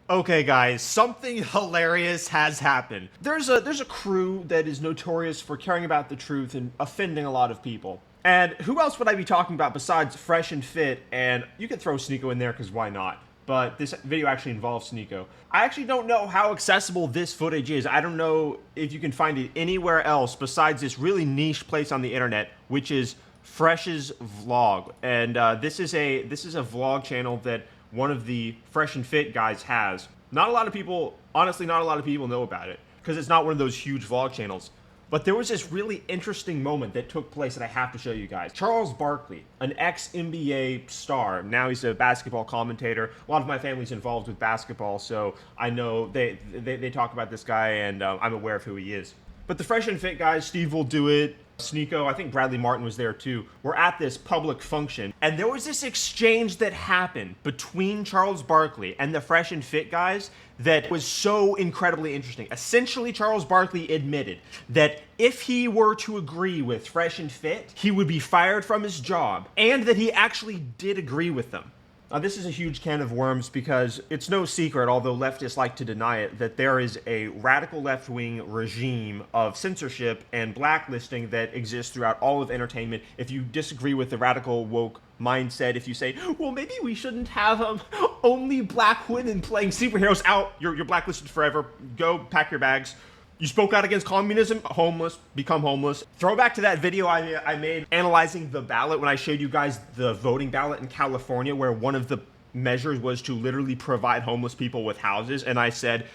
Okay, guys, something hilarious has happened. There's a crew that is notorious for caring about the truth and offending a lot of people. And who else would I be talking about besides Fresh and Fit? And you could throw Sneako in there because why not? But this video actually involves Sneako. I actually don't know how accessible this footage is. I don't know if you can find it anywhere else besides this really niche place on the internet, which is Fresh's vlog. And this is a vlog channel that one of the Fresh and Fit guys has. Not a lot of people, honestly, not a lot of people know about it because it's not one of those huge vlog channels. But there was this really interesting moment that took place that I have to show you guys. Charles Barkley, an ex-NBA star. Now he's a basketball commentator. A lot of my family's involved with basketball, so I know they talk about this guy, and I'm aware of who he is. But the Fresh and Fit guys, Steve will do it, Sneako, I think Bradley Martin was there too, were at this public function. And there was this exchange that happened between Charles Barkley and the Fresh and Fit guys that was so incredibly interesting. Essentially, Charles Barkley admitted that if he were to agree with Fresh and Fit, he would be fired from his job, and that he actually did agree with them. Now, this is a huge can of worms because it's no secret, although leftists like to deny it, that there is a radical left-wing regime of censorship and blacklisting that exists throughout all of entertainment. If you disagree with the radical woke mindset, if you say, well, maybe we shouldn't have only black women playing superheroes, out, you're blacklisted forever. Go pack your bags. You spoke out against communism, homeless, become homeless. Throwback to that video I made analyzing the ballot when I showed you guys the voting ballot in California, where one of the measures was to literally provide homeless people with houses. And I said,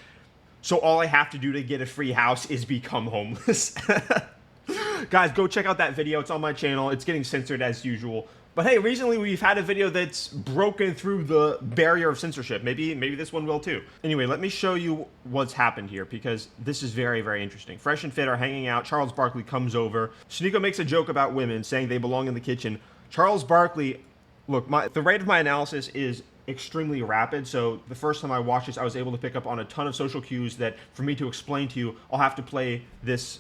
so all I have to do to get a free house is become homeless. Guys, go check out that video. It's on my channel. It's getting censored as usual. But hey, recently we've had a video that's broken through the barrier of censorship. Maybe this one will too. Anyway, let me show you what's happened here because this is very, very interesting. Fresh and Fit are hanging out. Charles Barkley comes over. Sneako makes a joke about women, saying they belong in the kitchen. Charles Barkley, look, the rate of my analysis is extremely rapid, so the first time I watched this, I was able to pick up on a ton of social cues that, for me to explain to you, I'll have to play this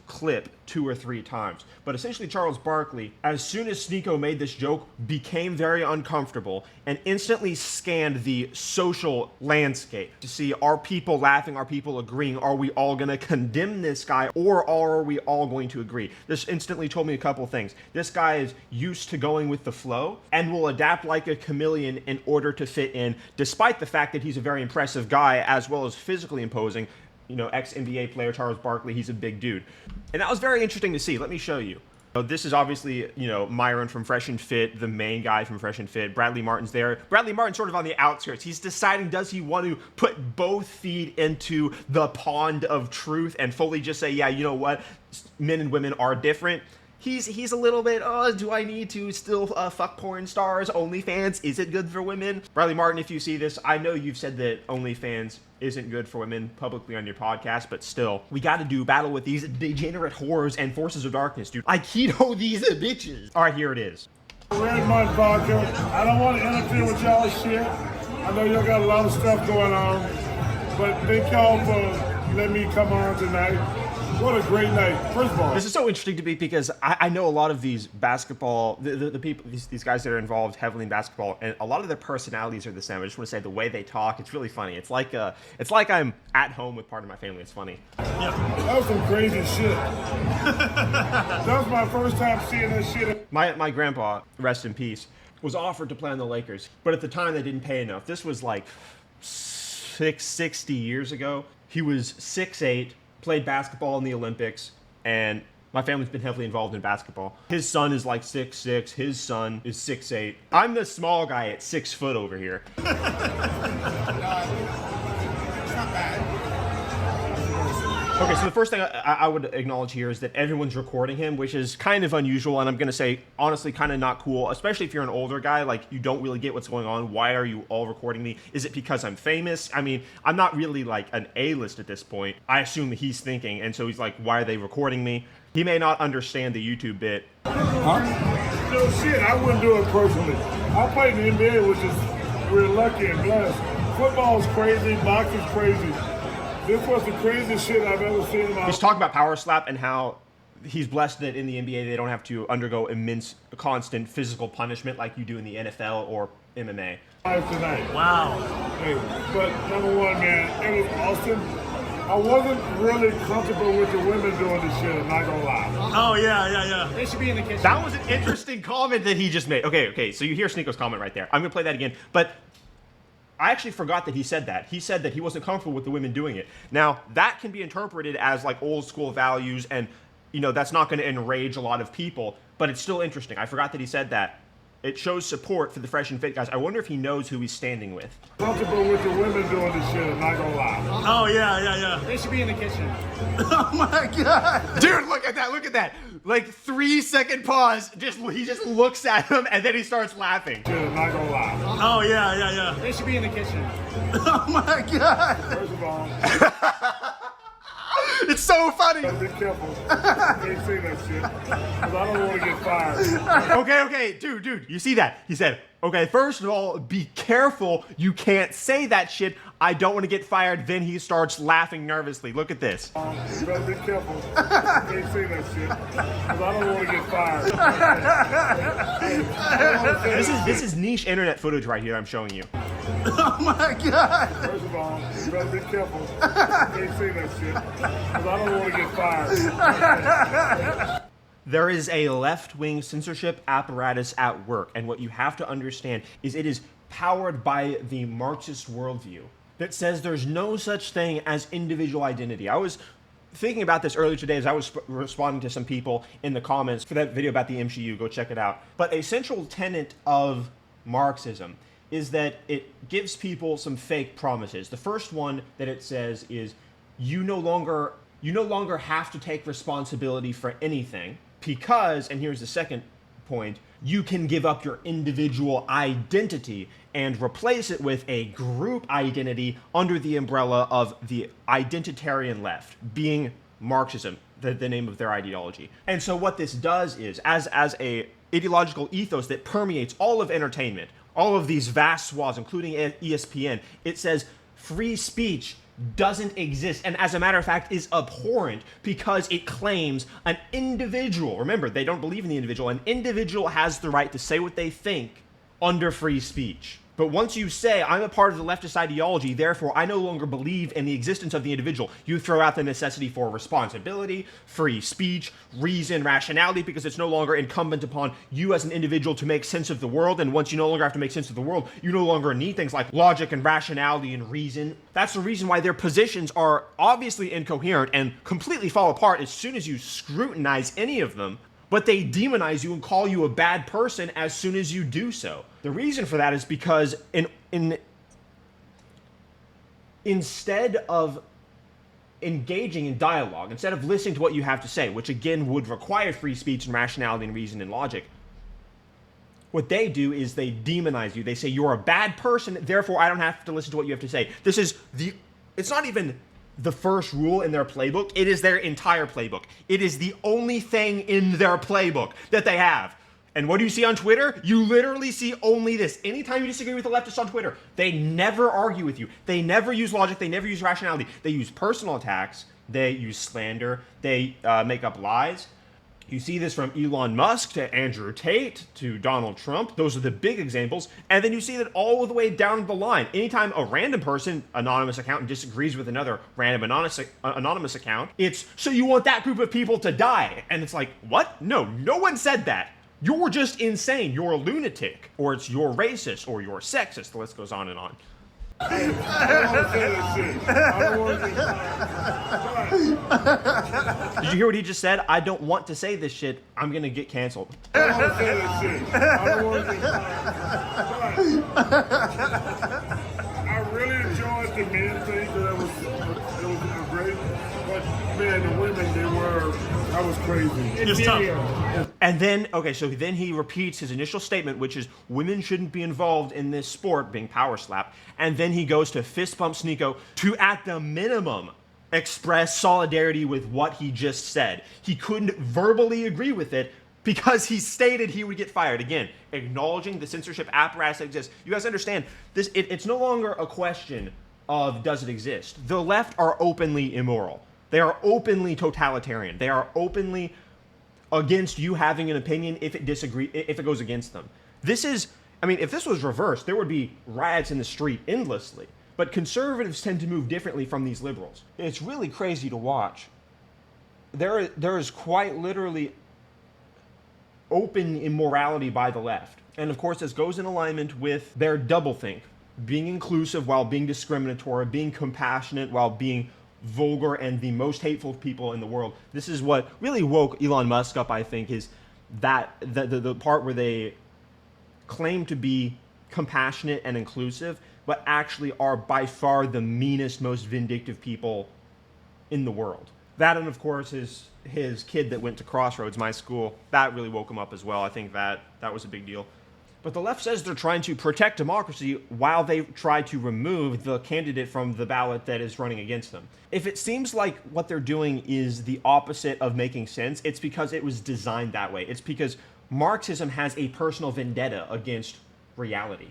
clip 2 or 3 times. But essentially, Charles Barkley, as soon as Sneako made this joke, became very uncomfortable and instantly scanned the social landscape to see, are people laughing, are people agreeing, are we all gonna condemn this guy, or are we all going to agree? This instantly told me a couple things. This guy is used to going with the flow and will adapt like a chameleon in order to fit in, despite the fact that he's a very impressive guy as well as physically imposing. You know, ex-NBA player Charles Barkley, he's a big dude. And that was very interesting to see. Let me show you. So this is obviously, you know, Myron from Fresh and Fit, the main guy from Fresh and Fit. Bradley Martin's there. Bradley Martin's sort of on the outskirts. He's deciding, does he want to put both feet into the pond of truth and fully just say, yeah, you know what, men and women are different? He's a little bit, do I need to still fuck porn stars? OnlyFans, is it good for women? Bradley Martin, if you see this, I know you've said that OnlyFans isn't good for women publicly on your podcast, but still, we gotta do battle with these degenerate whores and forces of darkness, dude. I keto these bitches. All right, here it is. Red Mud Vodka. I don't want to interfere with y'all shit. I know y'all got a lot of stuff going on, but thank y'all for letting me come on tonight. What a great night. First of all, this is so interesting to me because I know a lot of these basketball, the people, these guys that are involved heavily in basketball, and a lot of their personalities are the same. I just want to say the way they talk, it's really funny. It's like I'm at home with part of my family. It's funny. Yeah. That was some crazy shit. That was my first time seeing this shit. My grandpa, rest in peace, was offered to play on the Lakers, but at the time they didn't pay enough. This was like 60 years ago. He was 6'8", played basketball in the Olympics, and my family's been heavily involved in basketball. His son is like 6'6", his son is 6'8". I'm the small guy at 6 foot over here. It's not bad. Okay, so the first thing I would acknowledge here is that everyone's recording him, which is kind of unusual, and I'm going to say, honestly, kind of not cool, especially if you're an older guy, like, you don't really get what's going on. Why are you all recording me? Is it because I'm famous? I mean, I'm not really, like, an A-list at this point. I assume that he's thinking, and so he's like, why are they recording me? He may not understand the YouTube bit. Huh? No shit, I wouldn't do it personally. I played in the NBA, which is, we're lucky and blessed. Football's crazy, boxing's crazy. This was the craziest shit I've ever seen in my life. He's talking about power slap and how he's blessed that in the NBA they don't have to undergo immense, constant physical punishment like you do in the NFL or MMA. Tonight. Wow. Hey, but number one, man, it was awesome. I wasn't really comfortable with the women doing this shit, I'm not gonna lie. Oh, yeah. They should be in the kitchen. That was an interesting comment that he just made. Okay, so you hear Sneako's comment right there. I'm gonna play that again, but I actually forgot that he said that. He said that he wasn't comfortable with the women doing it. Now, that can be interpreted as like old school values, and that's not gonna enrage a lot of people, but it's still interesting. I forgot that he said that. It shows support for the fresh and fit guys. I wonder if he knows who he's standing with. Comfortable with the women doing this shit, I'm not gonna lie. Oh, yeah. They should be in the kitchen. Oh, my God. Dude, look at that. Like 3-second pause. He just looks at him and then he starts laughing. Shit, I'm not gonna lie. Oh, yeah. They should be in the kitchen. Oh, my God. First of all, It's so funny. be careful. Can't say that shit. Because I don't want to get fired. Okay, dude, you see that? He said, okay, first of all, be careful. You can't say that shit. I don't want to get fired. Then he starts laughing nervously. Look at this. You better be careful. Can't say that shit. Because I don't want to get fired. This is niche internet footage right here I'm showing you. Oh, my God. First of all, you better be careful. Can't say that shit. Because I don't want to get fired. There is a left-wing censorship apparatus at work, and what you have to understand is it is powered by the Marxist worldview that says there's no such thing as individual identity. I was thinking about this earlier today as I was responding to some people in the comments for that video about the MCU. Go check it out. But a central tenet of Marxism is that it gives people some fake promises. The first one that it says is you no longer have to take responsibility for anything because, and here's the second point, you can give up your individual identity and replace it with a group identity under the umbrella of the identitarian left, being Marxism, the name of their ideology. And so what this does is, as a ideological ethos that permeates all of entertainment, all of these vast swaths, including ESPN, it says free speech doesn't exist, and as a matter of fact is abhorrent because it claims an individual, remember, they don't believe in the individual, an individual has the right to say what they think under free speech. But once you say, I'm a part of the leftist ideology, therefore I no longer believe in the existence of the individual, you throw out the necessity for responsibility, free speech, reason, rationality, because it's no longer incumbent upon you as an individual to make sense of the world, and once you no longer have to make sense of the world, you no longer need things like logic and rationality and reason. That's the reason why their positions are obviously incoherent and completely fall apart as soon as you scrutinize any of them. But they demonize you and call you a bad person as soon as you do so. The reason for that is because instead of engaging in dialogue, instead of listening to what you have to say, which again would require free speech and rationality and reason and logic, what they do is they demonize you. They say you're a bad person, therefore I don't have to listen to what you have to say. It's not even the first rule in their playbook, it is their entire playbook. It is the only thing in their playbook that they have. And what do you see on Twitter? You literally see only this. Anytime you disagree with the leftists on Twitter, they never argue with you. They never use logic. They never use rationality. They use personal attacks. They use slander. They make up lies. You see this from Elon Musk to Andrew Tate to Donald Trump. Those are the big examples. And then you see that all the way down the line. Anytime a random person, anonymous account, disagrees with another random anonymous account, it's, so you want that group of people to die. And it's like, what? No one said that. You're just insane. You're a lunatic. Or it's you're racist. Or you're sexist. The list goes on and on. I don't want to say that shit. I don't want to Did you hear what he just said? I don't want to say this shit. I'm going to get canceled. I don't want to say that shit. I don't want to I really enjoyed the men thing because it was great. But man, the women, that was crazy. It's tough. And then, so then he repeats his initial statement, which is women shouldn't be involved in this sport, being power slapped. And then he goes to fist bump Sneako to, at the minimum, express solidarity with what he just said. He couldn't verbally agree with it because he stated he would get fired. Again, acknowledging the censorship apparatus that exists. You guys understand, this? It's no longer a question of does it exist. The left are openly immoral. They are openly totalitarian. They are openly against you having an opinion if it goes against them. This is I mean, if this was reversed, there would be riots in the street endlessly. But conservatives tend to move differently from these liberals. It's really crazy to watch. There is quite literally open immorality by the left. And of course, this goes in alignment with their doublethink. Being inclusive while being discriminatory, being compassionate while being vulgar and the most hateful people in the world. This is what really woke Elon Musk up, I think, is that the part where they claim to be compassionate and inclusive, but actually are by far the meanest, most vindictive people in the world. That, and of course, his kid that went to Crossroads, my school, that really woke him up as well. I think that was a big deal. But the left says they're trying to protect democracy while they try to remove the candidate from the ballot that is running against them. If it seems like what they're doing is the opposite of making sense, it's because it was designed that way. It's because Marxism has a personal vendetta against reality.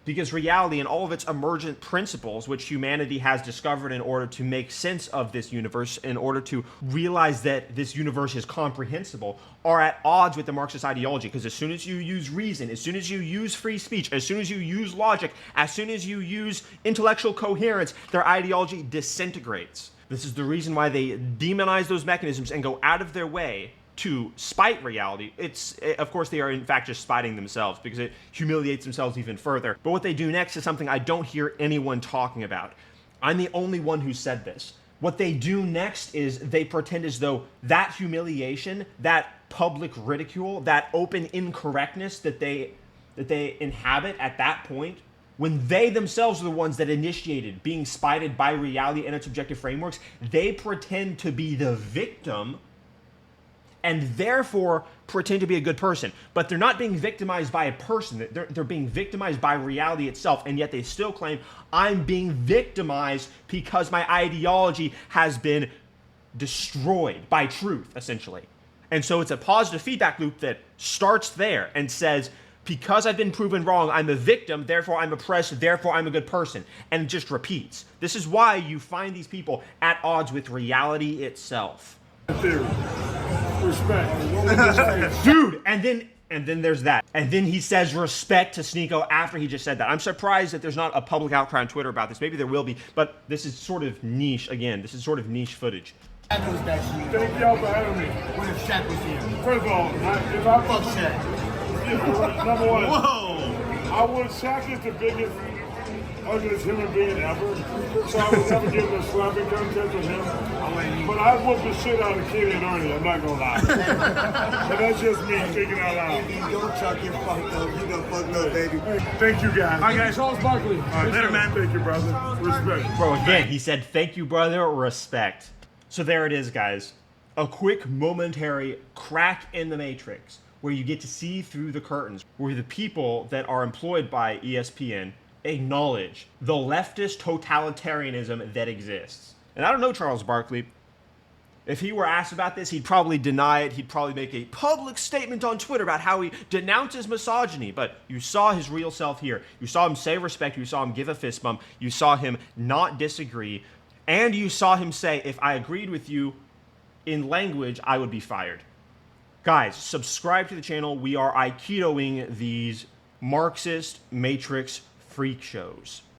Because reality and all of its emergent principles, which humanity has discovered in order to make sense of this universe, in order to realize that this universe is comprehensible, are at odds with the Marxist ideology. Because as soon as you use reason, as soon as you use free speech, as soon as you use logic, as soon as you use intellectual coherence, their ideology disintegrates. This is the reason why they demonize those mechanisms and go out of their way to spite reality. Of course, they are in fact just spiting themselves because it humiliates themselves even further. But what they do next is something I don't hear anyone talking about. I'm the only one who said this. What they do next is they pretend as though that humiliation, that public ridicule, that open incorrectness that they inhabit at that point, when they themselves are the ones that initiated being spited by reality and its objective frameworks, they pretend to be the victim and therefore pretend to be a good person. But they're not being victimized by a person. They're being victimized by reality itself, and yet they still claim, I'm being victimized because my ideology has been destroyed by truth, essentially. And so it's a positive feedback loop that starts there and says, because I've been proven wrong, I'm a victim, therefore I'm oppressed, therefore I'm a good person. And it just repeats. This is why you find these people at odds with reality itself. Theory. Respect. Dude, and then there's that. And then he says respect to Sneako after he just said that. I'm surprised that there's not a public outcry on Twitter about this. Maybe there will be, but this is sort of niche, again. This is sort of niche footage. Thank y'all for having me. What if Shaq was here? First of all, if I Fuck Shaq. number one, Whoa! I would Shaq is the biggest, ugliest human being ever. So I would never give a slapping contest with him. But I whooped the shit out of Kid and Ernie, I'm not gonna lie. But that's just me thinking out loud. If you don't chuck your fucked up, you done fucked up, baby. Thank you guys. All right, guys. Charles Barkley. All right, later, man. Thank you, brother. Respect. Bro, again, he said, thank you, brother, respect. So there it is, guys. A quick momentary crack in the matrix where you get to see through the curtains, where the people that are employed by ESPN acknowledge the leftist totalitarianism that exists. And I don't know Charles Barkley. If he were asked about this, he'd probably deny it. He'd probably make a public statement on Twitter about how he denounces misogyny. But you saw his real self here. You saw him say respect. You saw him give a fist bump. You saw him not disagree. And you saw him say, if I agreed with you in language, I would be fired. Guys, subscribe to the channel. We are Aikidoing these Marxist matrix freak shows.